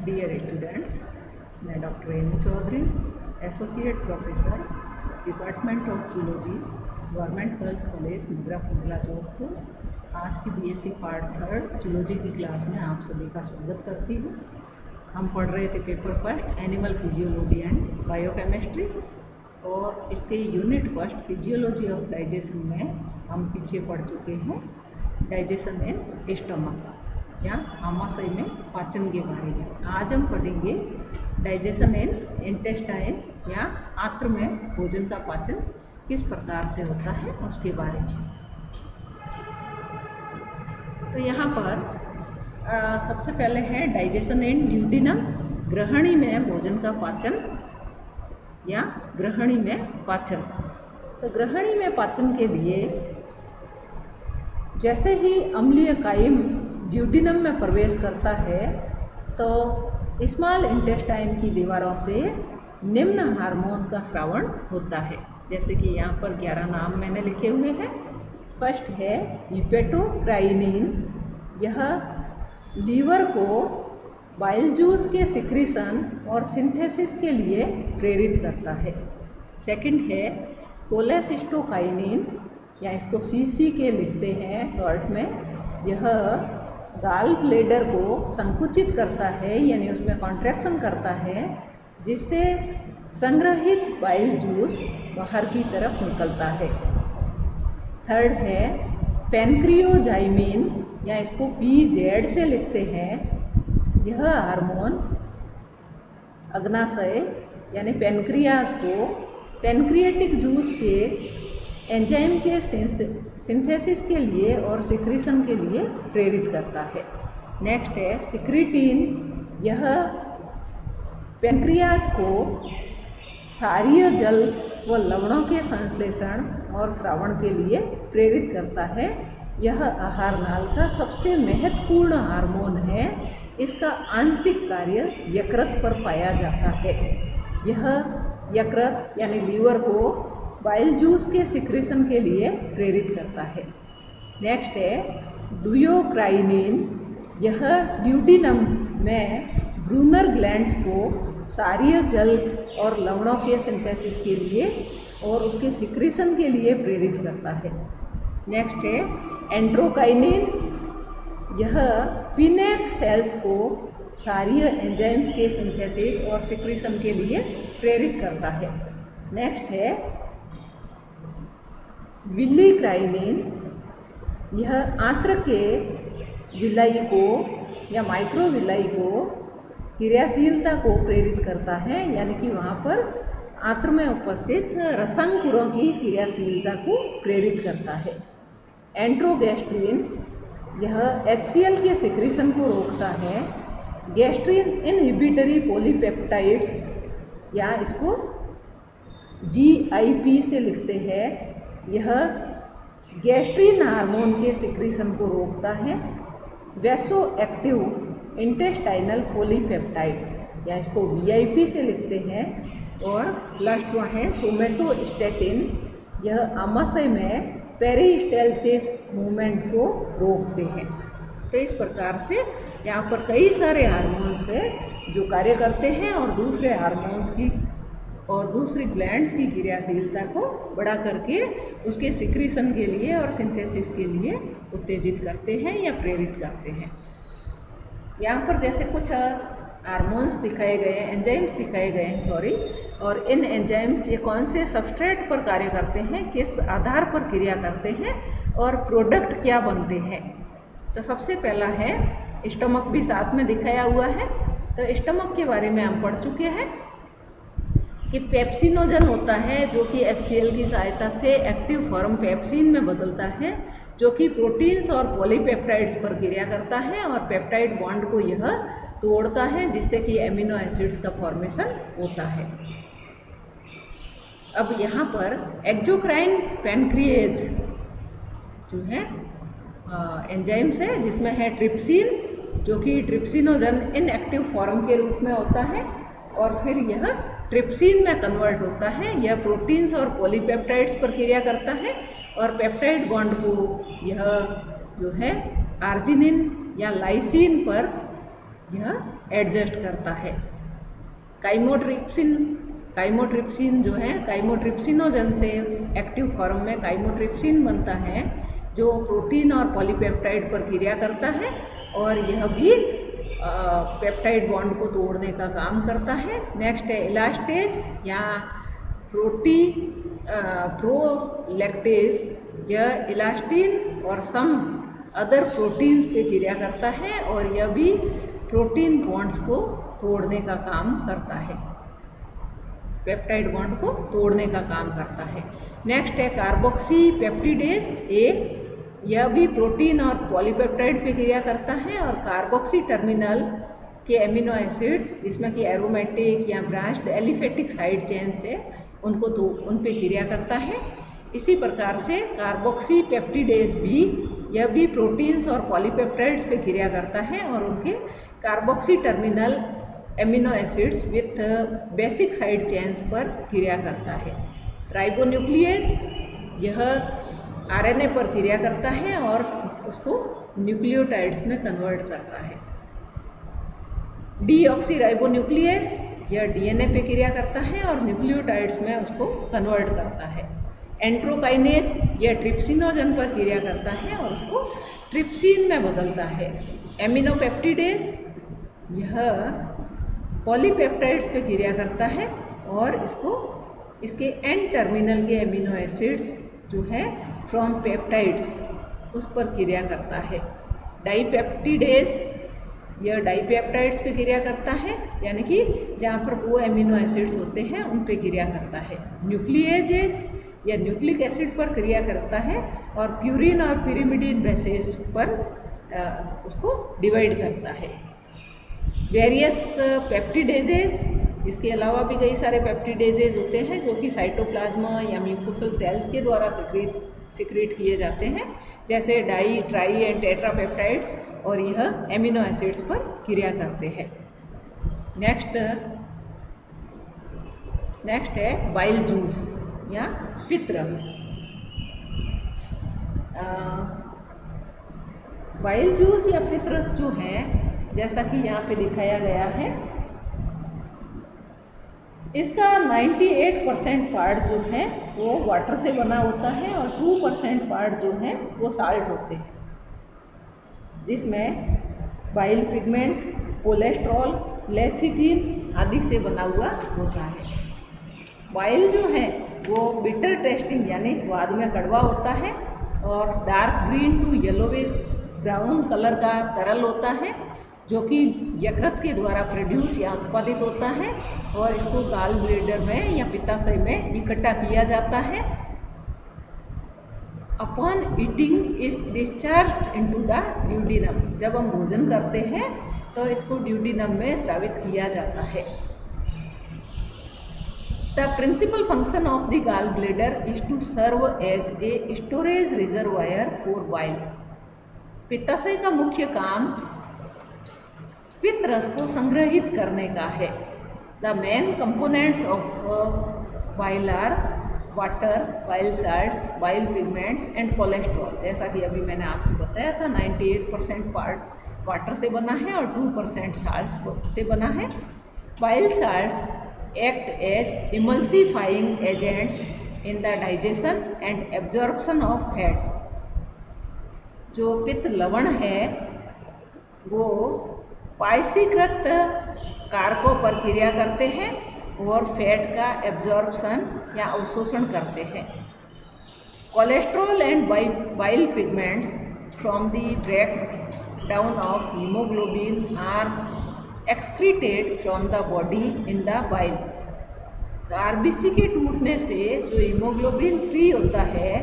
Dear students, मैं doctor Ami Chaudhary, associate professor, department of zoology, government girls college Mudrapur जिला जोधपुर, आज की बीएससी पार्ट 3 जूलॉजी की क्लास में आप सभी का स्वागत करती हूँ। हम पढ़ रहे थे paper first animal physiology and biochemistry, और इसके unit first physiology of digestion में हम पीछे पढ़ चुके हैं डाइजेशन इन स्टमक या आमाशय में पाचन के बारे में। आज हम पढ़ेंगे डाइजेशन इन इंटेस्टाइन या आंत्र में भोजन का पाचन किस प्रकार से होता है उसके बारे में। तो यहाँ पर सबसे पहले है डाइजेशन इन ड्यूडिनम, ग्रहणी में भोजन का पाचन या ग्रहणी में पाचन। तो ग्रहणी में पाचन के लिए जैसे ही अम्लीय कायम ड्यूडिनम में प्रवेश करता है तो स्मॉल इंटेस्टाइन की दीवारों से निम्न हार्मोन का स्रावण होता है। जैसे कि यहाँ पर 11 नाम मैंने लिखे हुए हैं। फर्स्ट है हिपेटोक्राइनिन, यह लीवर को बाइल जूस के सिक्रीशन और सिंथेसिस के लिए प्रेरित करता है। सेकंड है कोलेसिस्टोकाइनिन, या इसको सीसी के लिखते हैं शॉर्ट में, यह गाल ब्लेडर को संकुचित करता है, यानी उसमें कॉन्ट्रैक्शन करता है, जिससे संग्रहित बाइल जूस बाहर की तरफ निकलता है। थर्ड है पैनक्रियोजाइमिन, या इसको पीजेड से लिखते हैं, यह हार्मोन अग्नाशय यानी पैनक्रियाज को पैनक्रिएटिक जूस के एंजाइम के सिंथेसिस के लिए और सिक्रीशन के लिए प्रेरित करता है। नेक्स्ट है सिक्रीटिन, यह पैनक्रियाज को क्षारीय जल व लवणों के संश्लेषण और स्रावण के लिए प्रेरित करता है। यह आहार नाल का सबसे महत्वपूर्ण हार्मोन है। इसका आंशिक कार्य यकृत पर पाया जाता है। यह यकृत यानी लीवर को बाइल जूस के सिक्रीशन के लिए प्रेरित करता है। नेक्स्ट है डुयोक्राइनिन, यह ड्यूडिनम में ब्रूनर ग्लैंड्स को क्षारीय जल और लवणों के सिंथेसिस के लिए और उसके सिक्रीशन के लिए प्रेरित करता है। नेक्स्ट है एंड्रोकाइनिन, यह पिनेथ सेल्स को क्षारीय एंजाइम्स के सिंथेसिस और सिक्रीशन के लिए प्रेरित करता है। नेक्स्ट है विल्लीक्राइनिन, यह आंत्र के विलाई को या माइक्रोविलाई को क्रियाशीलता को प्रेरित करता है, यानी कि वहाँ पर आंत्र में उपस्थित रसांकुरों की क्रियाशीलता को प्रेरित करता है। एंट्रोगैस्ट्रिन, यह HCl के सिक्रीशन को रोकता है। गैस्ट्रिन इनहिबिटरी पॉलीपेप्टाइड्स, या इसको GIP से लिखते हैं, यह गैस्ट्रिन हार्मोन के सिक्रीशन को रोकता है। वैसो एक्टिव इंटेस्टाइनल पॉलीपेप्टाइड, या इसको VIP से लिखते हैं। और लास्ट हुआ है सोमेटोस्टैटिन, यह आमाशय में पेरिस्टालसिस मूवमेंट को रोकते हैं। तो इस प्रकार से यहाँ पर कई सारे हार्मोन्स हैं जो कार्य करते हैं और दूसरे हार्मोन्स की और दूसरी ग्लैंड्स की क्रियाशीलता को बढ़ा करके उसके सिक्रीशन के लिए और सिंथेसिस के लिए उत्तेजित करते हैं या प्रेरित करते हैं। यहाँ पर जैसे कुछ हार्मोन्स दिखाए गए हैं, एंजाइम्स दिखाए गए हैं, सॉरी, और इन एंजाइम्स ये कौन से सबस्ट्रेट पर कार्य करते हैं, किस आधार पर क्रिया करते हैं और प्रोडक्ट क्या बनते हैं। तो सबसे पहला है स्टमक, भी साथ में दिखाया हुआ है। तो स्टमक के बारे में हम पढ़ चुके हैं कि पेप्सिनोजन होता है जो कि HCl की सहायता से एक्टिव फॉर्म पेप्सिन में बदलता है, जो कि प्रोटीन्स और पॉलीपेप्टाइड्स पर क्रिया करता है और पेप्टाइड बॉन्ड को यह तोड़ता है, जिससे कि एमिनो एसिड्स का फॉर्मेशन होता है। अब यहाँ पर एक्सोक्राइन पैनक्रिएज जो है एंजाइम्स है, जिसमें है ट्रिप्सिन, जो कि ट्रिप्सिनोजन इनएक्टिव फॉर्म के रूप में होता है और फिर यह ट्रिप्सिन में कन्वर्ट होता है। यह प्रोटीन्स और पॉलीपेप्टाइड्स पर क्रिया करता है और पेप्टाइड बॉन्ड को यह जो है आर्जिनिन या लाइसिन पर यह एडजस्ट करता है। काइमोट्रिप्सिन जो है काइमोट्रिप्सिनोजन से एक्टिव फॉर्म में काइमोट्रिप्सिन बनता है जो प्रोटीन और पॉलीपेप्टाइड पर क्रिया करता है और यह भी पेप्टाइड बॉन्ड को तोड़ने का काम करता है। नेक्स्ट है इलास्टेज या प्रोलैक्टेज। यह इलास्टिन और सम अदर प्रोटीन्स पे क्रिया करता है और यह भी प्रोटीन बॉन्ड्स को तोड़ने का काम करता है, पेप्टाइड बॉन्ड को तोड़ने का काम करता है। नेक्स्ट है कार्बोक्सी पेप्टिडेज ए। यह भी प्रोटीन और पॉलीपेप्टाइड पे क्रिया करता है और कार्बोक्सी टर्मिनल के एमिनो एसिड्स जिसमें कि एरोमेटिक या ब्रांच्ड एलिफेटिक साइड चेन्स है उनको तो उन पे क्रिया करता है। इसी प्रकार से कार्बोक्सी पेप्टिडेज भी यह भी प्रोटीन्स और पॉलीपेप्टाइड्स पे क्रिया करता है और उनके carboxy terminal amino acids with basic side chains पर क्रिया करता है। राइबोन्यूक्लियस यह आरएनए पर क्रिया करता है और उसको न्यूक्लियोटाइड्स में कन्वर्ट करता है। डीऑक्सीराइबोन्यूक्लियस यह डीएनए पे क्रिया करता है और न्यूक्लियोटाइड्स में उसको कन्वर्ट करता है। एंट्रोकाइनेज यह ट्रिप्सिनोजन पर क्रिया करता है और उसको ट्रिप्सिन में बदलता है। एमिनोपेप्टिडेज यह पॉलीपेप्टाइड्स पे क्रिया करता है और इसके एन टर्मिनल के एमिनो एसिड्स जो है फ्रॉम पेप्टाइड्स उस पर क्रिया करता है। डाइपेप्टिडेज यह डाइपेप्टाइड्स पे क्रिया करता है यानी कि जहाँ पर वो एमिनो एसिड्स होते हैं उन पे क्रिया करता है। न्यूक्लिएजेज या न्यूक्लिक एसिड पर क्रिया करता है और प्यूरिन और पिरिमिडिन बेसेस पर उसको डिवाइड करता है। वेरियस पेप्टिडेजेस, इसके अलावा भी कई सारे पेप्टिडेजेस होते हैं जो कि साइटोप्लाज्मा या म्यूकोसल सेल्स के द्वारा सिक्रीट किए जाते हैं, जैसे डाई, ट्राई एंड टेट्रापेप्टाइड्स, और यह एमिनो एसिड्स पर क्रिया करते हैं। नेक्स्ट है बाइल जूस या पित्तरस। बाइल जूस या पित्तरस जो है जैसा कि यहाँ पे दिखाया गया है, इसका 98% पार्ट जो है वो वाटर से बना होता है और 2% पार्ट जो है वो साल्ट होते हैं, जिसमें बाइल पिगमेंट, कोलेस्ट्रॉल, लेसिथिन आदि से बना हुआ होता है। बाइल जो है वो बिटर टेस्टिंग यानी स्वाद में कड़वा होता है और dark green to yellowish brown colour का तरल होता है जो कि यकृत के द्वारा प्रोड्यूस या उत्पादित होता है और इसको गाल ब्लेडर में या पित्ताशय में इकट्ठा किया जाता है। Upon eating is discharged into the duodenum. जब हम भोजन करते हैं तो इसको ड्यूडिनम में स्रावित किया जाता है। The principal function of the gall bladder is to serve as a storage reservoir for bile. पित्ताशय का मुख्य काम पित्त रस को संग्रहित करने का है। The main components of bile are water, bile salts, bile pigments and cholesterol. जैसा कि अभी मैंने आपको बताया था 98% पार्ट वाटर से बना है और 2% साल्ट्स से बना है। Bile salts act as emulsifying agents in the digestion and absorption of fats. जो पित्त लवण है वो पायसीकृत कारकों पर क्रिया करते हैं और फैट का एब्जॉर्प्शन या अवशोषण करते हैं। Cholesterol and bile pigments from the break down of haemoglobin are excreted from the body in the bile. RBC के टूटने से जो हीमोग्लोबिन फ्री होता है,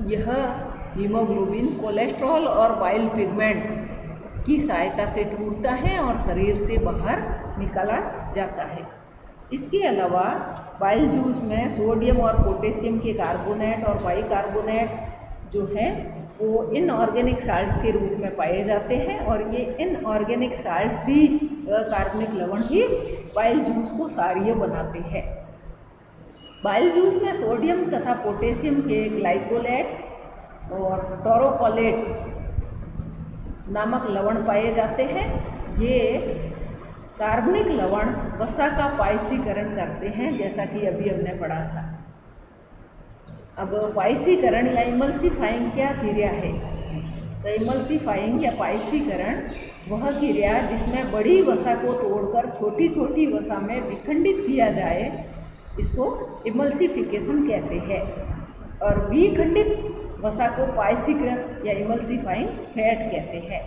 यह हीमोग्लोबिन कोलेस्ट्रॉल और बाइल पिगमेंट की सहायता से टूटता है और शरीर से बाहर निकाला जाता है। इसके अलावा बाइल जूस में सोडियम और पोटेशियम के कार्बोनेट और बाइकार्बोनेट जो है वो इनऑर्गेनिक साल्ट्स के रूप में पाए जाते हैं और ये इनऑर्गेनिक साल्ट्स ही कार्बनिक लवण ही बाइल जूस को क्षारीय बनाते हैं। बाइल जूस में सोडियम तथा पोटेशियम के ग्लाइकोलेट और टोरोकोलेट नामक लवण पाए जाते हैं। ये कार्बनिक लवण वसा का पायसीकरण करते हैं, जैसा कि अभी हमने पढ़ा था। अब पायसीकरण या इमल्सिफाइंग क्या क्रिया है? तो इमल्सिफाइंग या पायसीकरण वह क्रिया जिसमें बड़ी वसा को तोड़कर छोटी छोटी वसा में विखंडित किया जाए, इसको इमल्सिफिकेशन कहते हैं। और विखंडित वसा को पायसीकृत या इमल्सिफाइंग फैट कहते हैं।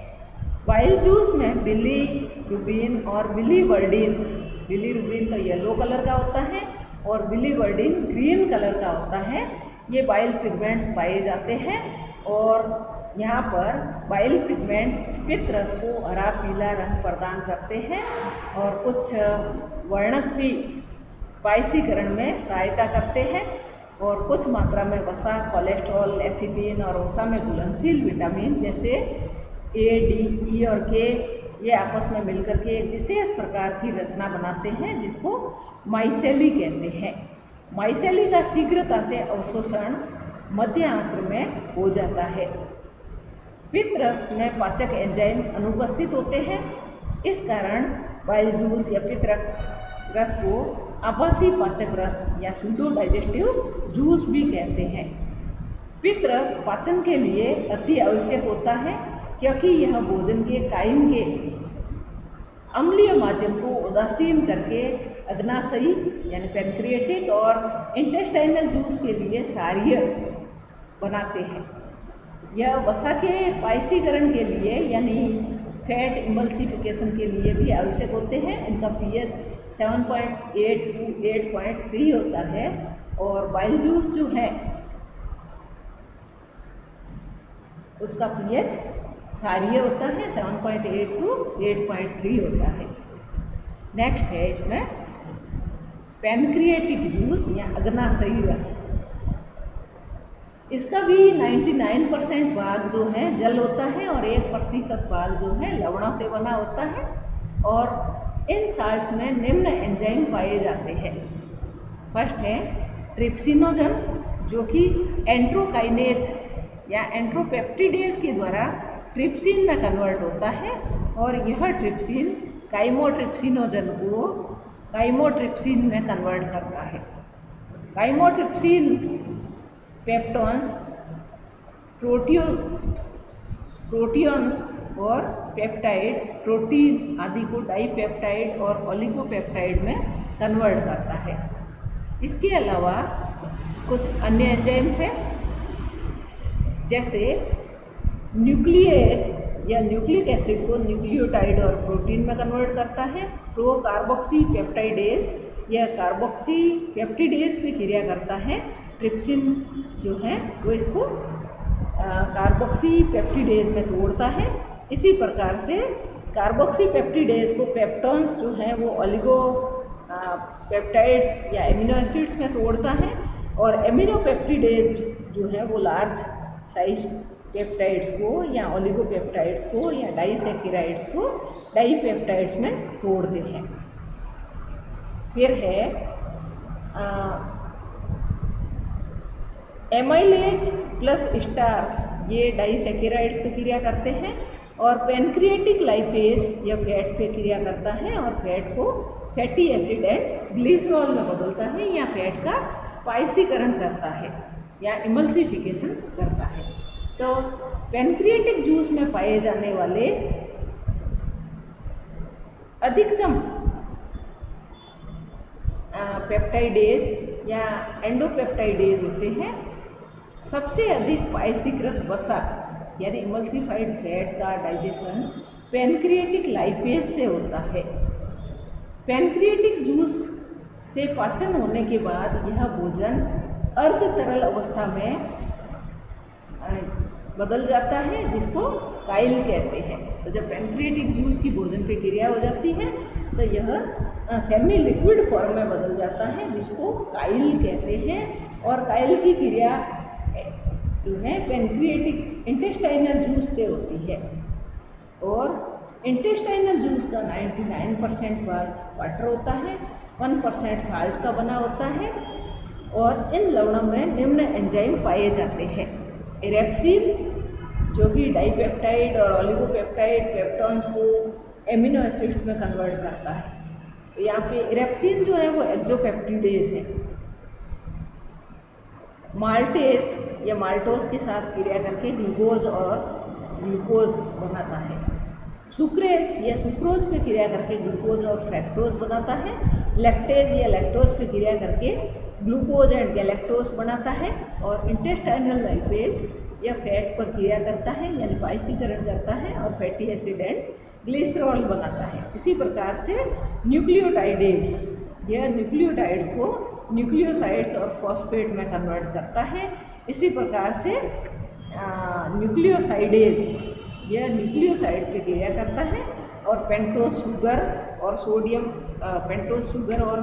बाइल जूस में बिलीरुबिन और बिलीवर्डिन, बिलीरुबिन तो येलो कलर का होता है और बिलीवर्डिन ग्रीन कलर का होता है, ये बाइल पिगमेंट्स पाए जाते हैं। और यहाँ पर बाइल पिगमेंट पित्त रस को हरा पीला रंग प्रदान करते हैं और कुछ वर्णक भी पायसीकरण में सहायता करते हैं। और कुछ मात्रा में वसा, कोलेस्ट्रॉल, लेसिथिन और वसा में घुलनशील विटामिन जैसे ए, डी, ई और के ये आपस में मिलकर के एक विशेष प्रकार की रचना बनाते हैं, जिसको माइसेली कहते हैं। माइसेली का शीघ्रता से अवशोषण मध्य आंत्र में हो जाता है। पित्त रस में पाचक एंजाइम अनुपस्थित होते हैं। इस कारण बाइल जूस या पित्त रस को आभासी पाचक रस या सूडो डाइजेस्टिव जूस भी कहते हैं। पित्त रस पाचन के लिए अति आवश्यक होता है, क्योंकि यह भोजन के कायम के अम्लीय माध्यम को उदासीन करके अग्नाशयी यानी पैनक्रिएटिक और इंटेस्टाइनल जूस के लिए क्षारीय बनाते हैं। यह वसा के पायसीकरण के लिए यानी फैट इमल्सिफिकेशन के लिए भी आवश्यक होते हैं। इनका पीएच 7.8 to 8.3 होता है और बाइल जूस जो है उसका पीएच क्षारीय होता है, 7.8 to 8.3 होता है। नेक्स्ट है इसमें पैनक्रिएटिक जूस या अग्नाशयी रस। इसका भी 99% भाग जो है जल होता है और 1% भाग जो है लवणों से बना होता है। और इन साल्ट्स में निम्न एंजाइम पाए जाते हैं। फर्स्ट है ट्रिप्सिनोजन, जो कि एंट्रोकाइनेज या एंट्रोपेप्टिडेज के द्वारा ट्रिप्सिन में कन्वर्ट होता है और यह ट्रिप्सिन काइमोट्रिप्सिनोजन को काइमोट्रिप्सिन में कन्वर्ट करता है। काइमोट्रिप्सिन पेप्टोन्स, प्रोटियंस और पेप्टाइड, प्रोटीन आदि को डाईपेप्टाइड और ओलिगोपेप्टाइड में कन्वर्ट करता है। इसके अलावा कुछ अन्य एंजाइम्स हैं, जैसे न्यूक्लिएज या न्यूक्लिक एसिड को न्यूक्लियोटाइड और प्रोटीन में कन्वर्ट करता है। प्रो कार्बोक्सी पेप्टाइडेज यह कार्बोक्सी पेप्टिडेज पे क्रिया करता है। ट्रिप्सिन जो है वो इसको कार्बोक्सी पेप्टिडेज में तोड़ता है। इसी प्रकार से कार्बोक्सी पेप्टिडेज को पेप्टोन्स जो है वो ओलिगो पेप्टाइड्स या एमिनो एसिड्स में तोड़ता है और एमिनो पेप्टिडेज जो है वो लार्ज साइज पेप्टाइड्स को या ओलिगोपेप्टाइड्स को या डाइसैकेराइड्स को डाईपेप्टाइड्स में तोड़ते हैं। फिर है एमाइलेज प्लस स्टार्च, ये डाइसैकेराइड्स पे क्रिया करते हैं और पैनक्रिएटिक लाइपेज यह फैट पे क्रिया करता है और फैट को फैटी एसिड एंड ग्लिसरॉल में बदलता है या फैट का पायसीकरण करता है या इमल्सिफिकेशन करता है। तो पैनक्रिएटिक जूस में पाए जाने वाले अधिकतम पेप्टाइडेज या एंडोपेप्टाइडेज होते हैं। सबसे अधिक पायसीकृत वसा यानी इमल्सिफाइड फैट का डाइजेशन पैनक्रिएटिक लाइपेज से होता है। पैनक्रिएटिक जूस से पाचन होने के बाद यह भोजन अर्ध तरल अवस्था में बदल जाता है, जिसको काइल कहते हैं। तो जब पैनक्रिएटिक जूस की भोजन पे क्रिया हो जाती है तो यह सेमी लिक्विड फॉर्म में बदल जाता है, जिसको काइल कहते हैं। और काइल की क्रिया जो है पैनक्रिएटिक इंटेस्टाइनल जूस से होती है और इंटेस्टाइनल जूस का 99% भाग वाटर होता है, 1% साल्ट का बना होता है और इन लवणों में निम्न एंजाइम पाए जाते हैं: एरेप्सिन, जो कि डाइपेप्टाइड और ओलिगोपेप्टाइड पेप्टॉन्स को एमिनो एसिड्स में कन्वर्ट करता है। तो यहाँ पे इरेप्सिन जो है वो एक्सोपेप्टिडेज है। माल्टेस या माल्टोस के साथ क्रिया करके ग्लूकोज और ग्लूकोज बनाता है। सुक्रेज या सुक्रोज पे क्रिया करके ग्लूकोज और फ्रैक्टोज बनाता है। लैक्टेज या लैक्टोज पे क्रिया करके ग्लूकोज एंड गैलेक्टोज बनाता है। और इंटेस्टाइनल लाइपेज या फैट पर क्रिया करता है यानी वाइसीकरण करता है और फैटी एसिड एंड ग्लिसरॉल बनाता है। इसी प्रकार से न्यूक्लियोटाइडेज यह न्यूक्लियोटाइड्स को न्यूक्लियोसाइड्स और फॉस्फेट में कन्वर्ट करता है। इसी प्रकार से न्यूक्लियोसाइडेज यह न्यूक्लियोसाइड पे क्रिया करता है और पेंटोज शुगर और सोडियम पेंटोज शुगर और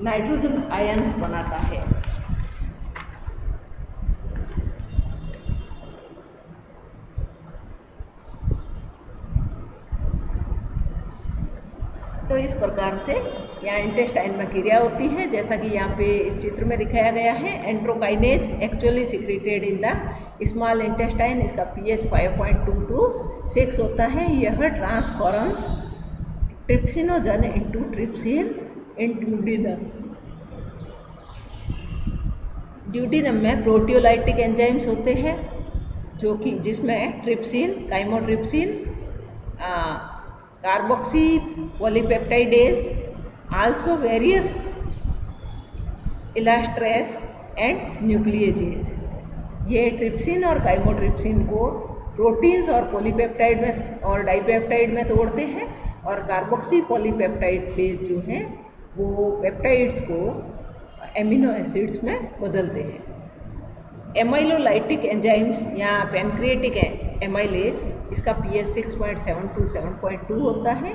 नाइट्रोजन आयंस बनाता है। तो इस प्रकार से यहाँ इंटेस्टाइन में क्रिया होती है, जैसा कि यहाँ पे इस चित्र में दिखाया गया है। Enterokinase actually secreted in the small intestine, इसका pH 5.226 होता है। यह transforms trypsinogen into trypsin in duodenum. Duodenum में प्रोटियोलाइटिक एंजाइम्स होते हैं जो कि जिसमें trypsin, chymotrypsin, carboxy polypeptidase, also various elastase and nucleases. ये ट्रिप्सिन और काइमोट्रिप्सिन को प्रोटीन्स और पॉलीपेप्टाइड में और डाइपेप्टाइड में तोड़ते हैं और कार्बोक्सी पॉलीपेप्टाइडेज जो हैं वो पेप्टाइड्स को एमिनो एसिड्स में बदलते हैं। एमाइलोलाइटिक एंजाइम्स या पैनक्रिएटिक एमाइलेज, इसका pH 6.7 to 7.2 होता है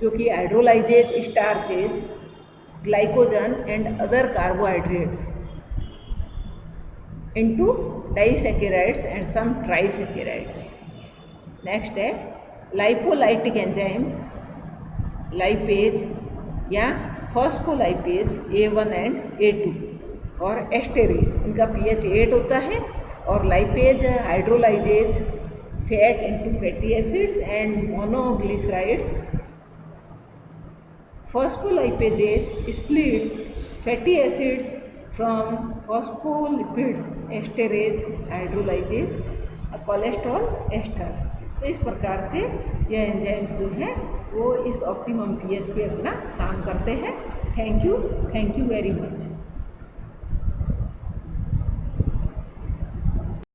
जो कि hydrolyses starches glycogen and other carbohydrates into disaccharides and some trisaccharides. Next है लाइपोलाइटिक एंजाइम्स, लाइपेज या फॉस्फोलाइपेज A1 एंड A2 और एस्टेरेज, इनका pH 8 होता है। और lipase hydrolyses fat into fatty acids and monoglycerides. Phospholipases split fatty acids from phospholipids. Esterase hydrolyses cholesterol esters. तो इस प्रकार से यह एंजाइम्स जो हैं वो इस ऑप्टिमम pH पे अपना काम करते हैं। Thank you very much.